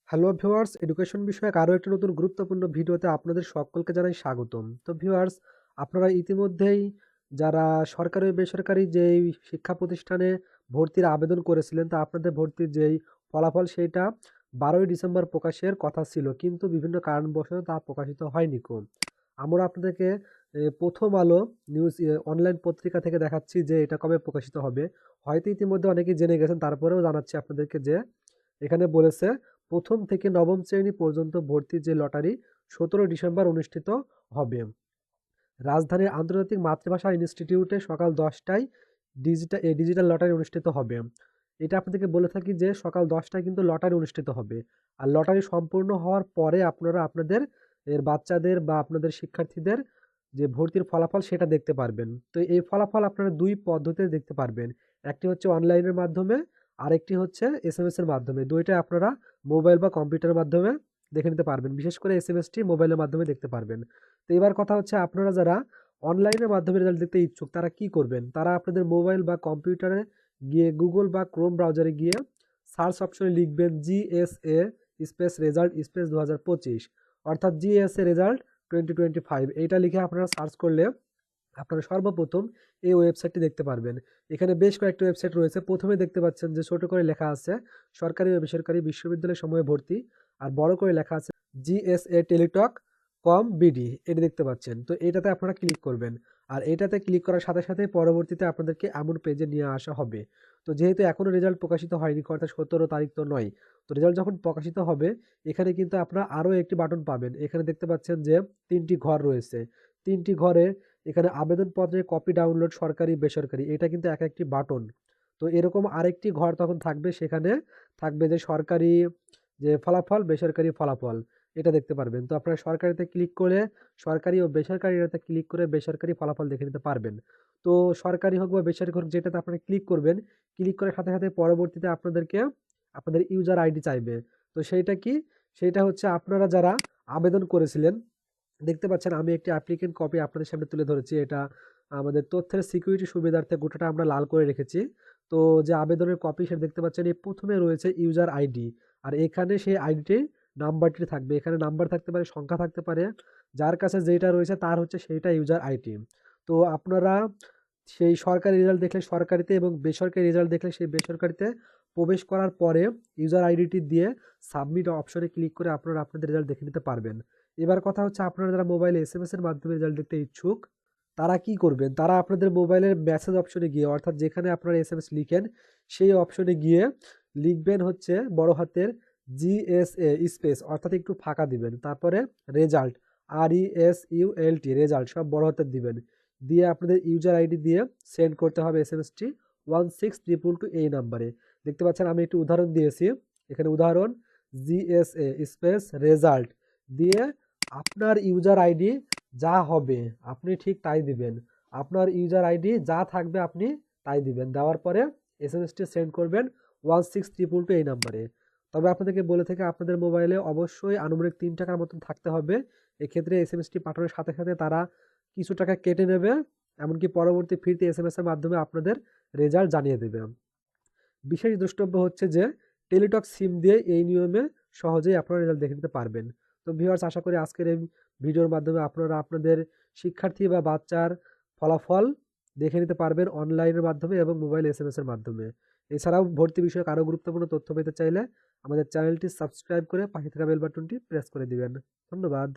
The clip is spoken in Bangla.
হ্যালো ভিউয়ার্স, এডুকেশন বিষয়ক আরও একটি নতুন গুরুত্বপূর্ণ ভিডিওতে আপনাদের সকলকে জানাই স্বাগতম। তো ভিউয়ার্স, আপনারা ইতিমধ্যেই যারা সরকারি ও বেসরকারি যেই শিক্ষা প্রতিষ্ঠানে ভর্তির আবেদন করেছিলেন, তা আপনাদের ভর্তির যেই ফলাফল সেইটা 12ই ডিসেম্বর প্রকাশের কথা ছিল, কিন্তু বিভিন্ন কারণবশত তা প্রকাশিত হয়নি কো। আমরা আপনাদেরকে প্রথম আলো নিউজ অনলাইন পত্রিকা থেকে দেখাচ্ছি যে এটা কবে প্রকাশিত হবে। হয়তো ইতিমধ্যে অনেকেই জেনে গেছেন, তারপরেও জানাচ্ছি আপনাদেরকে যে এখানে বলেছে প্রথম থেকে নবম শ্রেণী পর্যন্ত ভর্তির যে লটারি 17 ডিসেম্বর অনুষ্ঠিত হবে। রাজধানীর আন্তর্জাতিক মাতৃভাষা ইনস্টিটিউটে সকাল 10টায় ডিজিটাল লটারি অনুষ্ঠিত হবে। এটা আপনাদেরকে বলে থাকি যে সকাল 10টায় কিন্তু লটারি অনুষ্ঠিত হবে। আর লটারি সম্পূর্ণ হওয়ার পরে আপনারা আপনাদের বাচ্চাদের বা আপনাদের শিক্ষার্থীদের যে ভর্তির ফলাফল সেটা দেখতে পারবেন। তো এই ফলাফল আপনারা দুই পদ্ধতিতে দেখতে পারবেন। একটি হচ্ছে অনলাইনের মাধ্যমে, আরেকটি হচ্ছে এসএমএস এর মাধ্যমে। দুইটাই আপনারা মোবাইল বা কম্পিউটারের মাধ্যমে দেখে নিতে পারবেন। বিশেষ করে এসএমএসটি মোবাইলের মাধ্যমে দেখতে পারবেন। তো এবার কথা হচ্ছে, আপনারা যারা অনলাইনের মাধ্যমে রেজাল্ট দেখতে ইচ্ছুক তারা কি করবেন? তারা আপনাদের মোবাইল বা কম্পিউটারে গিয়ে গুগল বা ক্রোম ব্রাউজারে গিয়ে সার্চ অপশনে লিখবেন জিএসএ স্পেস রেজাল্ট স্পেস 2025, অর্থাৎ জিএসএ রেজাল্ট 2025। এইটা লিখে আপনারা সার্চ করলে আপনারা সর্বপ্রথম এই ওয়েবসাইটটি দেখতে পারবেন। এখানে বেশ কয়েকটি ওয়েবসাইট রয়েছে। প্রথমে দেখতে পাচ্ছেন যে ছোট করে লেখা আছে সরকারি ও বেসরকারি বিশ্ববিদ্যালয় সমূহে ভর্তি, আর বড় করে লেখা আছে জিএসএ টেলিটক কম বিডি, এটি দেখতে পাচ্ছেন। তো এটাতে আপনারা ক্লিক করবেন, আর এটাতে ক্লিক করার সাথে সাথে পরবর্তীতে আপনাদেরকে এমন পেজে নিয়ে আসা হবে। তো যেহেতু এখনো রেজাল্ট প্রকাশিত হয়নি, অর্থাৎ 17 তারিখ তো নয়, তো রেজাল্ট যখন প্রকাশিত হবে এখানে কিন্তু আপনারা আরও একটি বাটন পাবেন। এখানে দেখতে পাচ্ছেন যে 3টি ঘর রয়েছে। 3টি ঘরে এখানে আবেদনপত্রের কপি ডাউনলোড সরকারি বেসরকারি, এটা কিন্তু এক একটি বাটন। তো এরকম আরেকটি ঘর তখন থাকবে, সেখানে থাকবে যে সরকারি যে ফলাফল, বেসরকারি ফলাফল, এটা দেখতে পারবেন। তো আপনারা সরকারিতে ক্লিক করে সরকারি ও বেসরকারিতে ক্লিক করে বেসরকারি ফলাফল দেখে নিতে পারবেন। তো সরকারি হোক বা বেসরকারি হোক, যেটাতে আপনারা ক্লিক করবেন, ক্লিক করার সাথে সাথে পরবর্তীতে আপনাদেরকে আপনাদের ইউজার আইডি চাইবে। তো সেইটা কি? সেইটা হচ্ছে আপনারা যারা আবেদন করেছিলেন, দেখতে পাচ্ছেন আমি একটি অ্যাপ্লিকেন্ট কপি আপনাদের সামনে তুলে ধরেছি। এটা আমাদের তথ্যের সিকিউরিটি সুবিধার্থে গোটাটা আমরা লাল করে রেখেছি। তো যে আবেদনের কপি সেটা দেখতে পাচ্ছেন, এই প্রথমে রয়েছে ইউজার আইডি, আর এখানে সেই আইডিটির নাম্বারটি থাকবে। এখানে নাম্বার থাকতে পারে, সংখ্যা থাকতে পারে, যার কাছে যেটা রয়েছে তার হচ্ছে সেইটা ইউজার আইডি। তো আপনারা সেই সরকারি রেজাল্ট দেখলে সরকারিতে এবং বেসরকারি রেজাল্ট দেখলে সেই বেসরকারিতে প্রবেশ করার পরে ইউজার আইডিটি দিয়ে সাবমিট অপশনে ক্লিক করে আপনারা আপনাদের রেজাল্ট দেখে নিতে পারবেন। এবার কথা হচ্ছে, আপনারা যারা মোবাইলে এসএমএস এর মাধ্যমে রেজাল্ট দেখতে ইচ্ছুক তারা কি করবেন? তারা আপনাদের মোবাইলের মেসেজ অপশনে গিয়ে, অর্থাৎ যেখানে আপনারা এসএমএস লিখেন সেই অপশনে গিয়ে লিখবেন হচ্ছে বড় হাতের জিএসএ স্পেস, অর্থাৎ একটু ফাঁকা দিবেন, তারপরে রেজাল্ট RESULT রেজাল্ট সব বড় হাতের দিবেন, দিয়ে আপনাদের ইউজার আইডি দিয়ে সেন্ড করতে হবে এসএমএসটি 16222 এই নাম্বারে। দেখতে পাচ্ছেন আমি একটু উদাহরণ দিয়েছি। এখানে উদাহরণ জিএসএ স্পেস রেজাল্ট দিয়ে আপনার ইউজার আইডি যা হবে আপনি ঠিক তাই দিবেন। আপনার ইউজার আইডি যা থাকবে আপনি তাই দিবেন। দেওয়ার পরে এসএমএসটি সেন্ড করবেন 16222 এই নাম্বারে। তবে আপনাদেরকে বলে থেকে আপনাদের মোবাইলে অবশ্যই আনুমানিক 3 টাকার মতন থাকতে হবে। এক্ষেত্রে এসএমএসটি পাঠানোর সাথে সাথে তারা কিছু টাকা কেটে নেবে, এমনকি পরবর্তী ফিরতি এসএমএস এর মাধ্যমে আপনাদের রেজাল্ট জানিয়ে দেবে। বিশেষ দ্রষ্টব্য হচ্ছে যে টেলিটক সিম দিয়ে এই নিয়মে সহজেই আপনারা রেজাল্ট দেখে নিতে পারবেন। তো ভিউয়ার্স, আশা করি আজকের এই ভিডিওর মাধ্যমে আপনারা আপনাদের শিক্ষার্থী বা বাচ্চার ফলাফল দেখে নিতে পারবেন অনলাইনের মাধ্যমে এবং মোবাইল এসএমএস এর মাধ্যমে। এছাড়াও ভর্তি বিষয়ক আরও গুরুত্বপূর্ণ তথ্য পেতে চাইলে আমাদের চ্যানেলটি সাবস্ক্রাইব করে পাশে থাকা বেল বাটনটি প্রেস করে দিবেন। ধন্যবাদ।